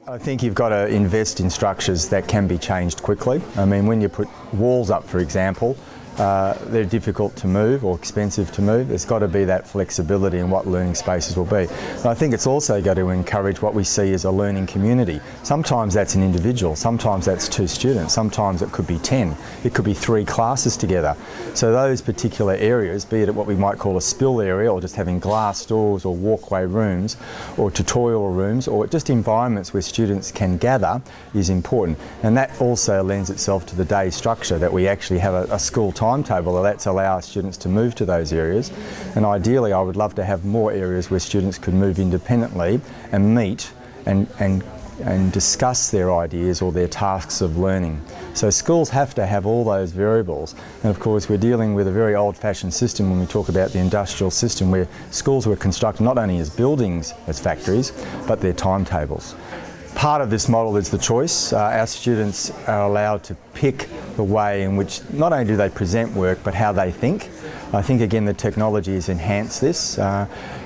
I think you've got to invest in structures that can be changed quickly. I mean, when you put walls up, for example, they're difficult to move or expensive to move. There's got to be that flexibility in what learning spaces will be. And I think it's also got to encourage what we see as a learning community. Sometimes that's an individual, sometimes that's 2 students, sometimes it could be 10, it could be 3 classes together. So those particular areas, be it what we might call a spill area or just having glass doors or walkway rooms or tutorial rooms or just environments where students can gather, is important. And that also lends itself to the day structure, that we actually have a school timetable that allows students to move to those areas. And ideally I would love to have more areas where students could move independently and meet and discuss their ideas or their tasks of learning. So schools have to have all those variables, and of course we're dealing with a very old-fashioned system when we talk about the industrial system, where schools were constructed not only as buildings, as factories, but their timetables. Part of this model is the choice. Our students are allowed to pick the way in which not only do they present work, but how they think. I think again the technology has enhanced this.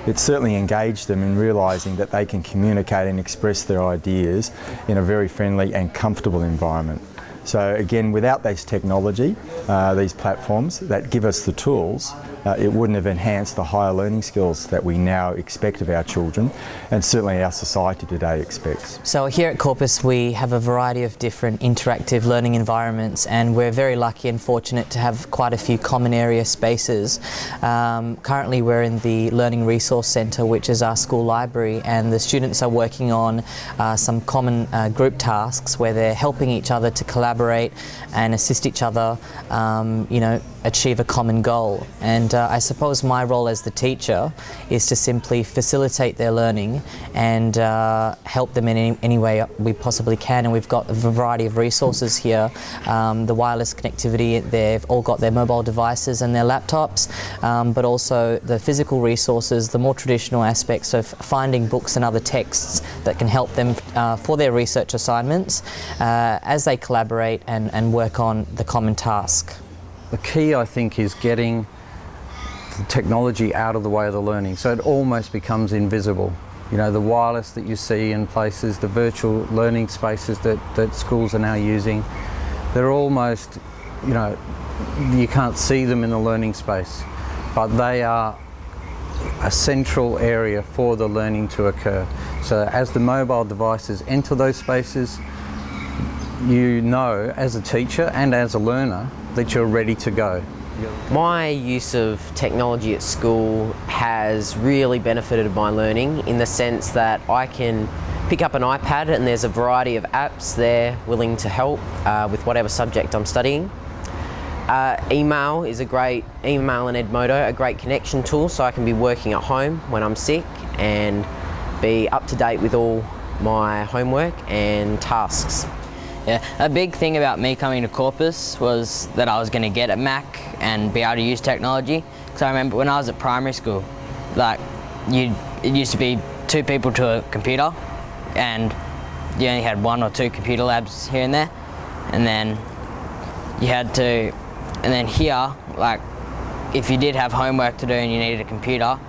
It's certainly engaged them in realising that they can communicate and express their ideas in a very friendly and comfortable environment. So again, without this technology, these platforms that give us the tools, it wouldn't have enhanced the higher learning skills that we now expect of our children, and certainly our society today expects. So here at Corpus we have a variety of different interactive learning environments, and we're very lucky and fortunate to have quite a few common area spaces. Currently we're in the Learning Resource Centre, which is our school library, and the students are working on some common group tasks where they're helping each other to collaborate and assist each other, achieve a common goal. And I suppose my role as the teacher is to simply facilitate their learning and help them in any way we possibly can. And we've got a variety of resources here. The wireless connectivity, they've all got their mobile devices and their laptops, but also the physical resources, the more traditional aspects of finding books and other texts that can help them for their research assignments as they collaborate and work on the common task. The key, I think, is getting the technology out of the way of the learning, so it almost becomes invisible. You know, the wireless that you see in places, the virtual learning spaces that schools are now using, they're almost, you can't see them in the learning space, but they are a central area for the learning to occur. So as the mobile devices enter those spaces, you know, as a teacher and as a learner, that you're ready to go. My use of technology at school has really benefited my learning, in the sense that I can pick up an iPad and there's a variety of apps there willing to help with whatever subject I'm studying. Email and Edmodo, a great connection tool, so I can be working at home when I'm sick and be up to date with all my homework and tasks. Yeah, a big thing about me coming to Corpus was that I was going to get a Mac and be able to use technology. Because I remember when I was at primary school, it used to be 2 people to a computer, and you only had 1 or 2 computer labs here and there, and then here, if you did have homework to do and you needed a computer,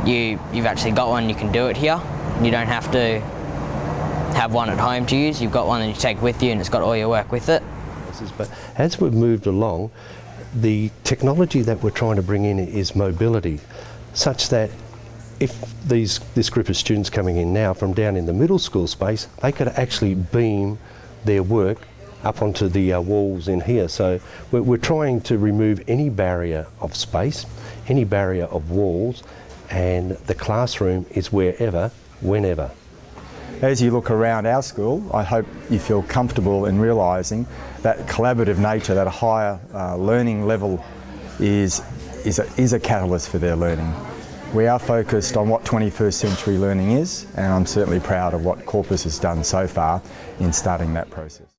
you've actually got one. You can do it here. You don't have to have one at home to use. You've got one that you take with you and it's got all your work with it. But as we've moved along, the technology that we're trying to bring in is mobility, such that if this group of students coming in now from down in the middle school space, they could actually beam their work up onto the walls in here. So we're trying to remove any barrier of space, any barrier of walls, and the classroom is wherever, whenever. As you look around our school, I hope you feel comfortable in realising that collaborative nature, that a higher learning level is a catalyst for their learning. We are focused on what 21st century learning is, and I'm certainly proud of what Corpus has done so far in starting that process.